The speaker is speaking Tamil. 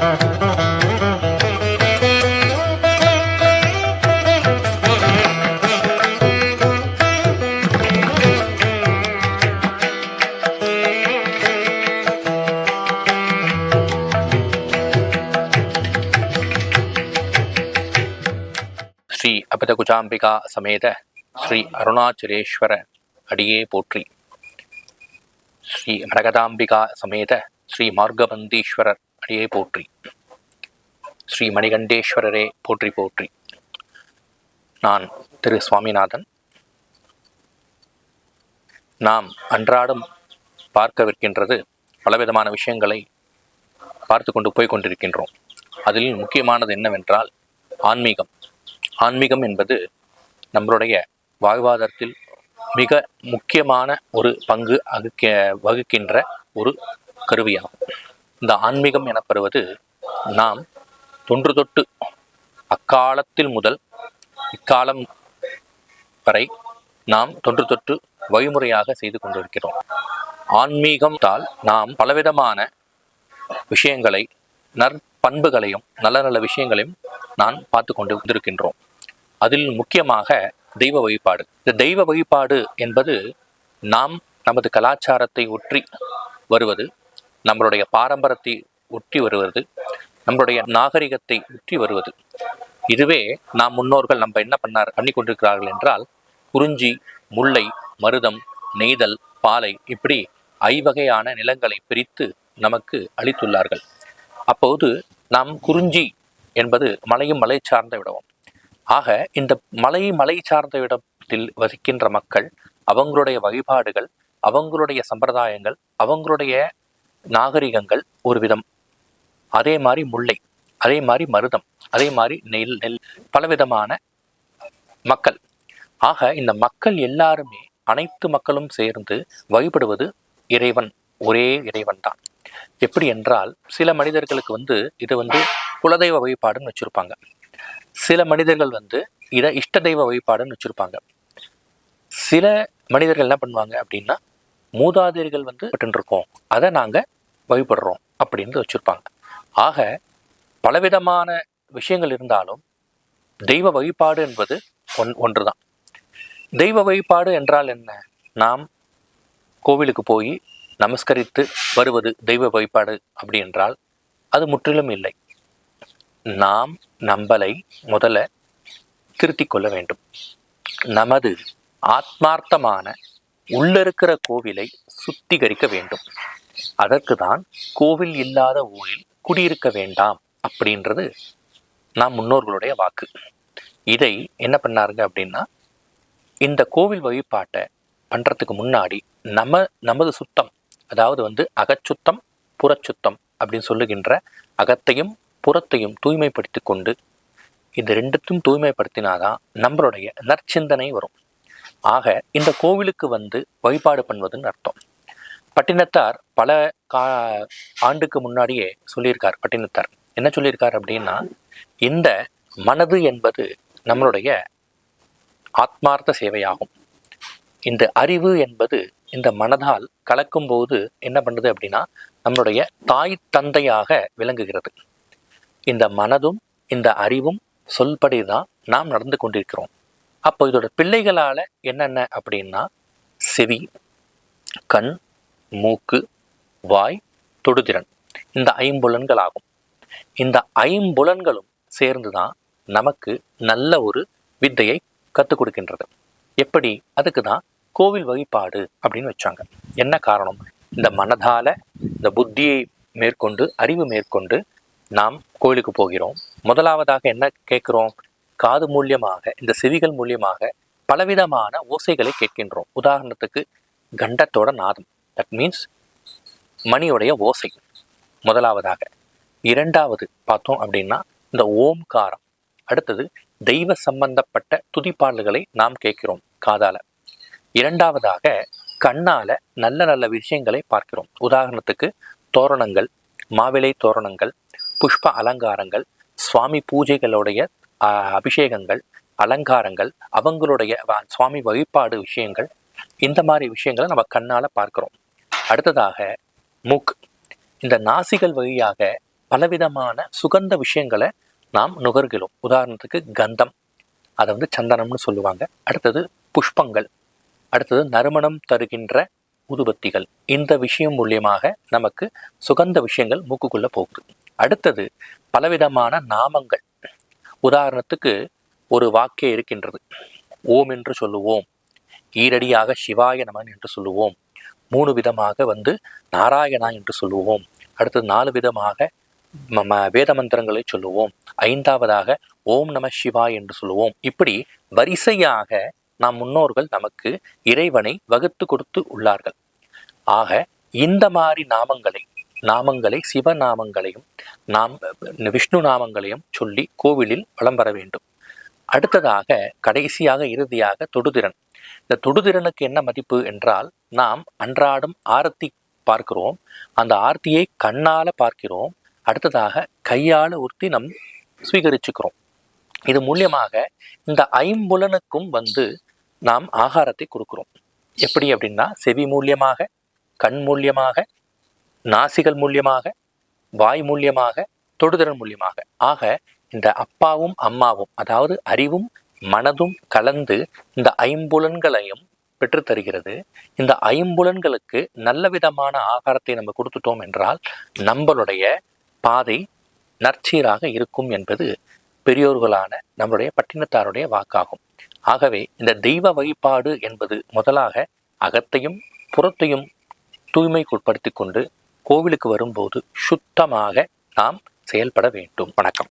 ஸ்ரீ அபதகுஜாம்பிகா சமேத ஸ்ரீ அருணாச்சலேஸ்வர அடியே போற்றி. ஸ்ரீ மரகதாம்பிகா சமேத ஸ்ரீ மார்கபந்தீஸ்வரர் அடியே போற்றி. ஸ்ரீ மணிகண்டேஸ்வரரே போற்றி போற்றி. நான் திரு சுவாமிநாதன். நாம் அன்றாடம் பார்க்கவிருக்கின்றது பலவிதமான விஷயங்களை பார்த்து கொண்டு போய் கொண்டிருக்கின்றோம். அதில் முக்கியமானது என்னவென்றால் ஆன்மீகம். ஆன்மீகம் என்பது நம்மளுடைய வாழ்வாதாரத்தில் மிக முக்கியமான ஒரு பங்கு வகுக்கின்ற ஒரு கருவியாகும். இந்த ஆன்மீகம் எனப்படுவது நாம் தொன்று தொட்டு அக்காலத்தில் முதல் இக்காலம் வரை நாம் தொன்று தொட்டு வழிமுறையாக செய்து கொண்டிருக்கிறோம். ஆன்மீகத்தால் நாம் பலவிதமான விஷயங்களை, நற்பண்புகளையும் நல்ல நல்ல விஷயங்களையும் நான் பார்த்து கொண்டு வந்திருக்கின்றோம். அதில் முக்கியமாக தெய்வ வழிபாடு. இந்த தெய்வ வழிபாடு என்பது நாம் நமது கலாச்சாரத்தை ஒற்றி வருவது, நம்மளுடைய பாரம்பரியத்தை ஒற்றி வருவது, நம்மளுடைய நாகரிகத்தை ஒற்றி வருவது. இதுவே நாம் முன்னோர்கள் நம்ம என்ன பண்ணி கொண்டிருக்கிறார்கள் என்றால், குறிஞ்சி, முல்லை, மருதம், நெய்தல், பாலை இப்படி ஐவகையான நிலங்களை பிரித்து நமக்கு அளித்துள்ளார்கள். அப்போது நாம் குறிஞ்சி என்பது மலையும் மலை சார்ந்த இடமும். ஆக இந்த மலை சார்ந்த இடத்தில் வசிக்கின்ற மக்கள், அவங்களுடைய வழிபாடுகள், அவங்களுடைய சம்பிரதாயங்கள், அவங்களுடைய நாகரிகங்கள் ஒரு விதம். அதே மாதிரி முல்லை, அதே மாதிரி மருதம், அதே மாதிரி நெல் பலவிதமான மக்கள். ஆக இந்த மக்கள் எல்லாருமே, அனைத்து மக்களும் சேர்ந்து வழிபடுவது இறைவன், ஒரே இறைவன் தான். எப்படி என்றால், சில மனிதர்களுக்கு இது குலதெய்வ வழிபாடுன்னு வச்சிருப்பாங்க. சில மனிதர்கள் இதை இஷ்ட தெய்வ வழிபாடுன்னு வச்சிருப்பாங்க. சில மனிதர்கள் என்ன பண்ணுவாங்க அப்படின்னா, மூதாதையர்கள் இருக்கோம், அதை நாங்கள் வழிபடுறோம் அப்படின்னு வச்சிருப்பாங்க. ஆக பலவிதமான விஷயங்கள் இருந்தாலும் தெய்வ வழிபாடு என்பது ஒன்றுதான். தெய்வ வழிபாடு என்றால் என்ன? நாம் கோவிலுக்கு போய் நமஸ்கரித்து வருவது தெய்வ வழிபாடு அப்படி என்றால் அது முற்றிலும் இல்லை. நாம் நம்மளை முதல்ல திருத்திக் கொள்ள வேண்டும். நமது ஆத்மார்த்தமான உள்ளிருக்கிற கோவிலை சுத்திகரிக்க வேண்டும். அதற்கு தான் கோவில் இல்லாத ஊரில் குடியிருக்க வேண்டாம் அப்படின்றது நாம் முன்னோர்களுடைய வாக்கு. இதை என்ன பண்ணாருங்க அப்படின்னா, இந்த கோவில் வழிபாட்டை பண்றதுக்கு முன்னாடி நமது சுத்தம், அதாவது அகச்சுத்தம் புறச்சுத்தம் அப்படின்னு சொல்லுகின்ற அகத்தையும் புறத்தையும் தூய்மைப்படுத்தி கொண்டு, இந்த ரெண்டுத்தையும் தூய்மைப்படுத்தினாதான் நம்மளுடைய நற்சிந்தனை வரும். ஆக இந்த கோவிலுக்கு வழிபாடு பண்ணுவதுன்னு அர்த்தம். பட்டினத்தார் பல ஆண்டுக்கு முன்னாடியே சொல்லியிருக்கார். பட்டினத்தார் என்ன சொல்லியிருக்கார் அப்படின்னா, இந்த மனது என்பது நம்மளுடைய ஆத்மார்த்த சேவையாகும். இந்த அறிவு என்பது இந்த மனதால் கலக்கும் போது என்ன பண்ணுது அப்படின்னா, நம்மளுடைய தாய் தந்தையாக விளங்குகிறது. இந்த மனதும் இந்த அறிவும் சொல்படிதான் நாம் நடந்து கொண்டிருக்கிறோம். அப்போ இதோட பிள்ளைகளால என்னென்ன அப்படின்னா, செவி, கண், மூக்கு, வாய், தொடுதிறன், இந்த ஐம்புலன்கள் ஆகும். இந்த ஐம்புலன்களும் சேர்ந்துதான் நமக்கு நல்ல ஒரு வித்தையை கற்றுக் கொடுக்கின்றது. எப்படி? அதுக்கு தான் கோவில் வழிபாடு அப்படின்னு வச்சாங்க. என்ன காரணம்? இந்த மனதால, இந்த புத்தியை மேற்கொண்டு, அறிவு மேற்கொண்டு நாம் கோயிலுக்கு போகிறோம். முதலாவதாக என்ன கேட்கிறோம்? காது மூலியமாக, இந்த செவிகள் மூலியமாக பலவிதமான ஓசைகளை கேட்கின்றோம். உதாரணத்துக்கு கண்டத்தோட நாதம், தட் மீன்ஸ் மணியுடைய ஓசை முதலாவதாக. இரண்டாவது பார்த்தோம் அப்படின்னா இந்த ஓம்காரம். அடுத்தது தெய்வ சம்பந்தப்பட்ட துதிப்பாடல்களை நாம் கேட்கிறோம் காதால. இரண்டாவதாக கண்ணால நல்ல நல்ல விஷயங்களை பார்க்கிறோம். உதாரணத்துக்கு தோரணங்கள், மாவிலை தோரணங்கள், புஷ்ப அலங்காரங்கள், சுவாமி பூஜைகளுடைய அபிஷேகங்கள், அலங்காரங்கள், அவங்களுடைய சுவாமி வழிபாடு விஷயங்கள், இந்த மாதிரி விஷயங்களை நம்ம கண்ணால பார்க்கிறோம். அடுத்ததாக மூக்கு. இந்த நாசிகள் வழியாக பலவிதமான சுகந்த விஷயங்களை நாம் நுகர்கிறோம். உதாரணத்துக்கு கந்தம், அதை சந்தனம்னு சொல்லுவாங்க. அடுத்தது புஷ்பங்கள், அடுத்தது நறுமணம் தருகின்ற ஊதுபத்திகள். இந்த விஷயம் மூலியமாக நமக்கு சுகந்த விஷயங்கள் மூக்குக்குள்ள போகுது. அடுத்தது பலவிதமான நாமங்கள். உதாரணத்துக்கு ஒரு வாக்கே இருக்கின்றது. ஓம் என்று சொல்லுவோம், ஈரடியாக சிவாய நமன் என்று சொல்லுவோம், 3 விதமாக நாராயணா என்று சொல்லுவோம், அடுத்தது 4 விதமாக வேத மந்திரங்களை சொல்லுவோம், 5வதாக ஓம் நம சிவாய் என்று சொல்லுவோம். இப்படி வரிசையாக நம் முன்னோர்கள் நமக்கு இறைவனை வகுத்து கொடுத்து உள்ளார்கள். ஆக இந்த மாதிரி நாமங்களை சிவநாமங்களையும் நாம் விஷ்ணு நாமங்களையும் சொல்லி கோவிலில் வலம் வர வேண்டும். அடுத்ததாக கடைசியாக இறுதியாக தொடுதிறன். இந்த தொடுதிறனுக்கு என்ன மதிப்பு என்றால், நாம் அன்றாடம் ஆரத்தி பார்க்கிறோம், அந்த ஆர்த்தியை கண்ணால பார்க்கிறோம், அடுத்ததாக கையால் உர்த்தி நம் ஸ்வீகரிச்சுக்கிறோம். இது மூலியமாக இந்த ஐம்புலனுக்கும் நாம் ஆகாரத்தை கொடுக்கிறோம். எப்படி அப்படின்னா, செவி மூலியமாக, கண் மூலியமாக, நாசிகள் மூலியமாக, வாய் மூலியமாக, தொடுதிறன் மூலியமாக. ஆக இந்த அப்பாவும் அம்மாவும், அதாவது அறிவும் மனதும் கலந்து இந்த ஐம்புலன்களையும் பெற்றுத்தருகிறது. இந்த ஐம்புலன்களுக்கு நல்ல விதமான ஆகாரத்தை நம்ம கொடுத்துட்டோம் என்றால் நம்மளுடைய பாதை நற்சீராக இருக்கும் என்பது பெரியோர்களான நம்முடைய பட்டினத்தாருடைய வாக்காகும். ஆகவே இந்த தெய்வ வழிபாடு என்பது முதலாக அகத்தையும் புறத்தையும் தூய்மைக்குட்படுத்தி கொண்டு கோவிலுக்கு வரும்போது சுத்தமாக நாம் செயல்பட வேண்டும். வணக்கம்.